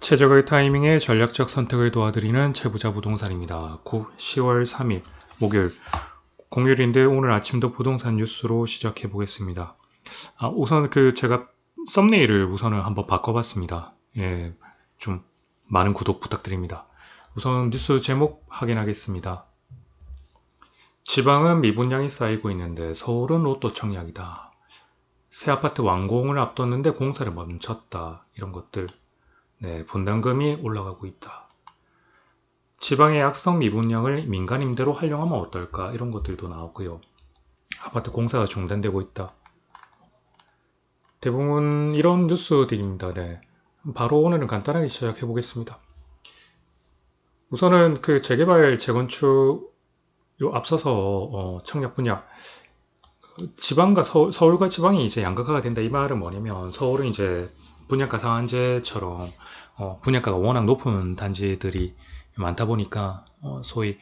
최적의 타이밍에 전략적 선택을 도와드리는 채부자 부동산입니다. 10월 3일 목요일 공휴일인데 오늘 아침도 부동산 뉴스로 시작해 보겠습니다. 우선 제가 썸네일을 우선은 한번 바꿔봤습니다. 예, 좀 많은 구독 부탁드립니다. 우선 뉴스 제목 확인하겠습니다. 지방은 미분양이 쌓이고 있는데 서울은 로또 청약이다. 새 아파트 완공을 앞뒀는데 공사를 멈췄다. 이런 것들. 네, 분담금이 올라가고 있다. 지방의 악성 미분양을 민간 임대로 활용하면 어떨까? 이런 것들도 나오고요. 아파트 공사가 중단되고 있다. 대부분 이런 뉴스들입니다. 네. 바로 오늘은 간단하게 시작해 보겠습니다. 우선은 재개발, 재건축 앞서서 청약 분야 지방과 서울과 지방이 이제 양극화가 된다. 이 말은 뭐냐면 서울은 이제 분양가 상한제처럼 분양가가 워낙 높은 단지들이 많다 보니까 소위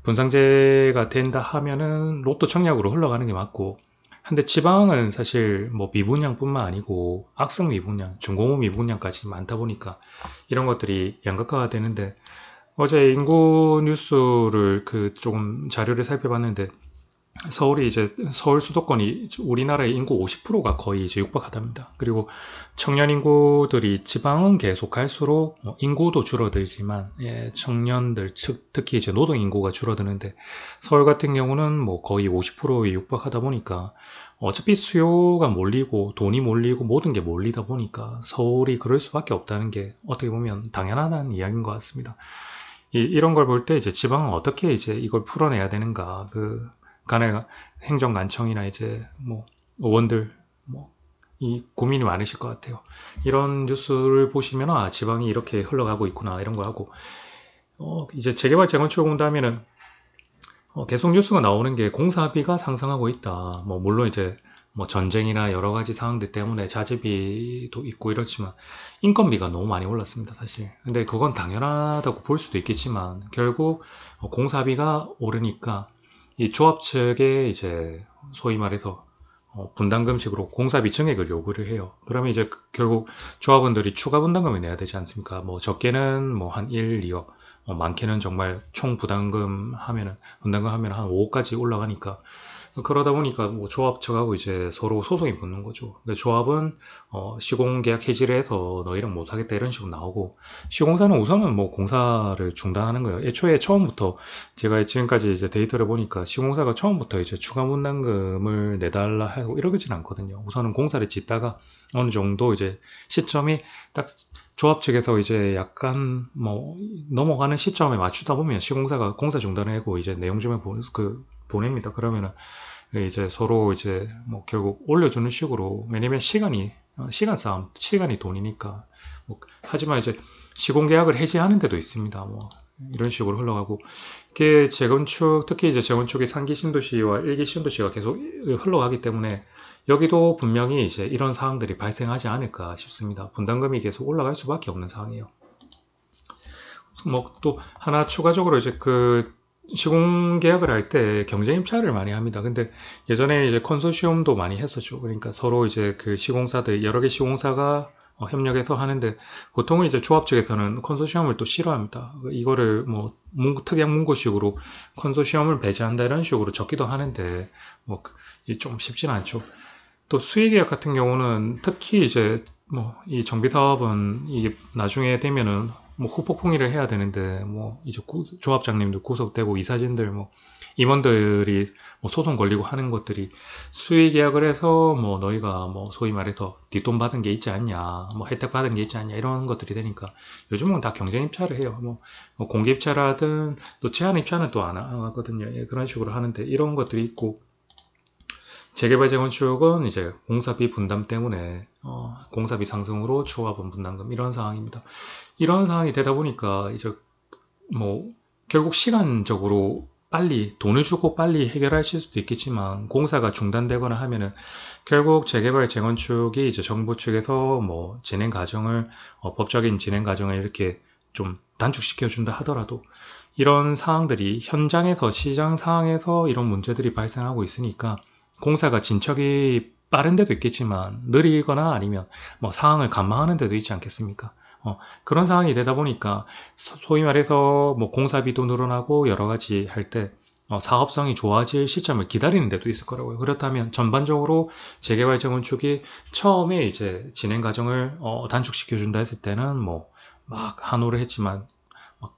분상제가 된다 하면은 로또 청약으로 흘러가는 게 맞고, 근데 지방은 사실 뭐 미분양뿐만 아니고 악성 미분양, 중공업 미분양까지 많다 보니까 이런 것들이 양극화가 되는데, 어제 인구 뉴스를 조금 자료를 살펴봤는데 서울이 이제 서울 수도권이 우리나라의 인구 50%가 거의 이제 육박하답니다. 그리고 청년 인구들이 지방은 계속 갈수록 인구도 줄어들지만 청년들 특히 이제 노동 인구가 줄어드는데 서울 같은 경우는 뭐 거의 50%에 육박하다 보니까 어차피 수요가 몰리고 돈이 몰리고 모든 게 몰리다 보니까 서울이 그럴 수밖에 없다는 게 어떻게 보면 당연한 이야기인 것 같습니다. 이런 걸 볼 때 이제 지방은 어떻게 이제 이걸 풀어내야 되는가, 간에 행정관청이나 이제 뭐 의원들 이 고민이 많으실 것 같아요. 이런 뉴스를 보시면 지방이 이렇게 흘러가고 있구나 이런 거 하고, 이제 재개발 재건축을 본다면은 계속 뉴스가 나오는 게 공사비가 상승하고 있다. 뭐 물론 이제 뭐 전쟁이나 여러 가지 상황들 때문에 자재비도 있고 이렇지만 인건비가 너무 많이 올랐습니다, 사실. 근데 그건 당연하다고 볼 수도 있겠지만 결국 공사비가 오르니까 이 조합 측에 이제 소위 말해서 분담금식으로 공사비 증액을 요구를 해요. 그러면 이제 결국 조합원들이 추가 분담금을 내야 되지 않습니까? 뭐 적게는 뭐 한 1, 2억, 많게는 정말 총 분담금 하면 한 5억까지 올라가니까, 그러다 보니까 뭐 조합 측하고 이제 서로 소송이 붙는 거죠. 근데 조합은 시공계약 해지를 해서 너희랑 못하겠다 이런 식으로 나오고, 시공사는 우선은 뭐 공사를 중단하는 거예요. 애초에 처음부터 제가 지금까지 이제 데이터를 보니까 시공사가 처음부터 이제 추가 분담금을 내달라 하고 이러진 않거든요. 우선은 공사를 짓다가 어느 정도 이제 시점이 딱 조합 측에서 이제 약간 뭐 넘어가는 시점에 맞추다 보면 시공사가 공사 중단을 하고 이제 내용증을 보냅니다. 그러면은 이제 서로 이제 뭐 결국 올려주는 식으로, 왜냐면 시간 싸움, 시간이 돈이니까. 하지만 이제 시공계약을 해지하는 데도 있습니다. 뭐 이런 식으로 흘러가고, 이게 재건축, 특히 이제 재건축의 3기 신도시와 1기 신도시가 계속 흘러가기 때문에 여기도 분명히 이제 이런 상황들이 발생하지 않을까 싶습니다. 분담금이 계속 올라갈 수밖에 없는 상황이에요. 뭐 또 하나 추가적으로 이제 시공 계약을 할 때 경쟁 입찰을 많이 합니다. 근데 예전에 이제 컨소시엄도 많이 했었죠. 그러니까 서로 이제 시공사들 여러 개 시공사가 협력해서 하는데, 보통은 이제 조합 측에서는 컨소시엄을 또 싫어합니다. 이거를 뭐 특약 문구식으로 컨소시엄을 배제한다 이런 식으로 적기도 하는데 뭐 좀 쉽지는 않죠. 또 수의계약 같은 경우는 특히 이제 뭐 이 정비 사업은 이게 나중에 되면은 뭐 후폭풍이를 해야 되는데, 뭐 이제 조합장님도 구속되고 이사진들 뭐 임원들이 뭐 소송 걸리고 하는 것들이, 수의계약을 해서 뭐 너희가 뭐 소위 말해서 뒷돈 받은 게 있지 않냐, 뭐 혜택 받은 게 있지 않냐 이런 것들이 되니까 요즘은 다 경쟁 입찰을 해요. 뭐 공개 입찰하든 또 제한 입찰은 또 안 하거든요. 그런 식으로 하는데 이런 것들이 있고, 재개발 재건축은 이제 공사비 분담 때문에 공사비 상승으로 조합원 분담금 이런 상황입니다. 이런 상황이 되다 보니까 이제 뭐 결국 시간적으로 빨리 돈을 주고 빨리 해결하실 수도 있겠지만, 공사가 중단되거나 하면은 결국 재개발 재건축이 이제 정부 측에서 뭐 진행 과정을 법적인 진행 과정을 이렇게 좀 단축시켜 준다 하더라도 이런 상황들이 현장에서 시장 상황에서 이런 문제들이 발생하고 있으니까, 공사가 진척이 빠른 데도 있겠지만 느리거나 아니면 뭐 상황을 감망하는 데도 있지 않겠습니까? 그런 상황이 되다 보니까 소위 말해서 뭐 공사비도 늘어나고 여러 가지 할 때 사업성이 좋아질 시점을 기다리는 데도 있을 거라고요. 그렇다면 전반적으로 재개발 재건축이 처음에 이제 진행 과정을 단축시켜 준다 했을 때는 뭐 막 한호를 했지만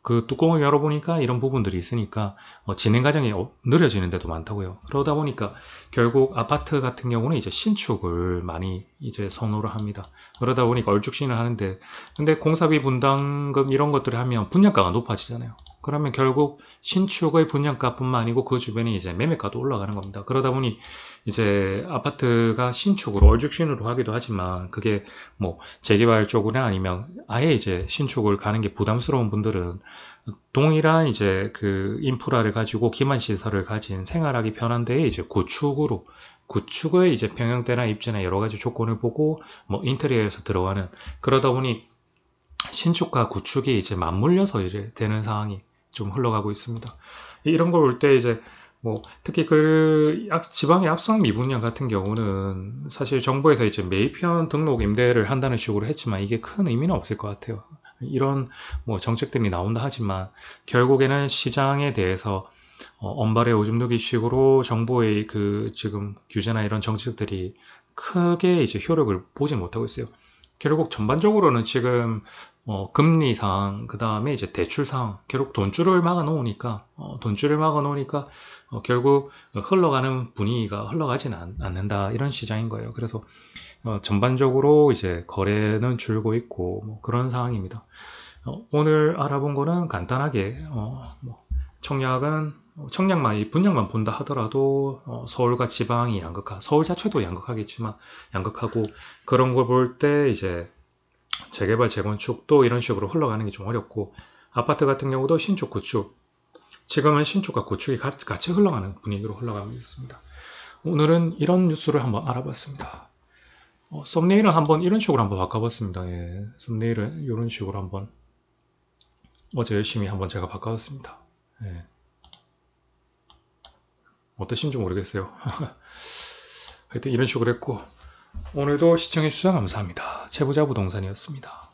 그 뚜껑을 열어보니까 이런 부분들이 있으니까 진행 과정이 느려지는 데도 많다고요. 그러다 보니까 결국 아파트 같은 경우는 이제 신축을 많이 이제 선호를 합니다. 그러다 보니까 얼죽신을 하는데, 근데 공사비 분담금 이런 것들을 하면 분양가가 높아지잖아요. 그러면 결국 신축의 분양가뿐만 아니고 그 주변에 이제 매매가도 올라가는 겁니다. 그러다 보니 이제 아파트가 신축으로 얼죽신으로 하기도 하지만 그게 뭐 재개발 쪽이나 아니면 아예 이제 신축을 가는 게 부담스러운 분들은 동일한 이제 그 인프라를 가지고 기반 시설을 가진 생활하기 편한 데에 이제 구축의 이제 평형대나 입지나 여러 가지 조건을 보고 뭐 인테리어에서 들어가는, 그러다 보니 신축과 구축이 이제 맞물려서 이제 되는 상황이 좀 흘러가고 있습니다. 이런 걸 볼 때 이제 뭐 특히 그 지방의 압수당 미분양 같은 경우는 사실 정부에서 이제 매입형 등록 임대를 한다는 식으로 했지만 이게 큰 의미는 없을 것 같아요. 이런 뭐 정책들이 나온다 하지만 결국에는 시장에 대해서 언발에 오줌 누기 식으로 정부의 그 지금 규제나 이런 정책들이 크게 이제 효력을 보지 못하고 있어요. 결국 전반적으로는 지금 금리상, 그 다음에 이제 대출상, 결국 돈줄을 막아 놓으니까, 결국 흘러가는 분위기가 흘러가지는 않는다, 이런 시장인 거예요. 그래서 전반적으로 이제 거래는 줄고 있고, 뭐 그런 상황입니다. 오늘 알아본 거는 간단하게, 뭐 청약만, 이 분양만 본다 하더라도 서울과 지방이 양극화, 서울 자체도 양극하겠지만 양극하고, 그런 걸 볼 때 이제 재개발, 재건축도 이런 식으로 흘러가는 게 좀 어렵고, 아파트 같은 경우도 신축, 구축, 지금은 신축과 구축이 같이 흘러가는 분위기로 흘러가고 있습니다. 오늘은 이런 뉴스를 한번 알아봤습니다. 썸네일은 한번 이런 식으로 한번 바꿔봤습니다. 예, 썸네일은 이런 식으로 한번 어제 열심히 한번 제가 바꿔봤습니다. 예, 어떠신지 모르겠어요. 하여튼 이런 식으로 했고, 오늘도 시청해주셔서 감사합니다. 채부자 부동산이었습니다.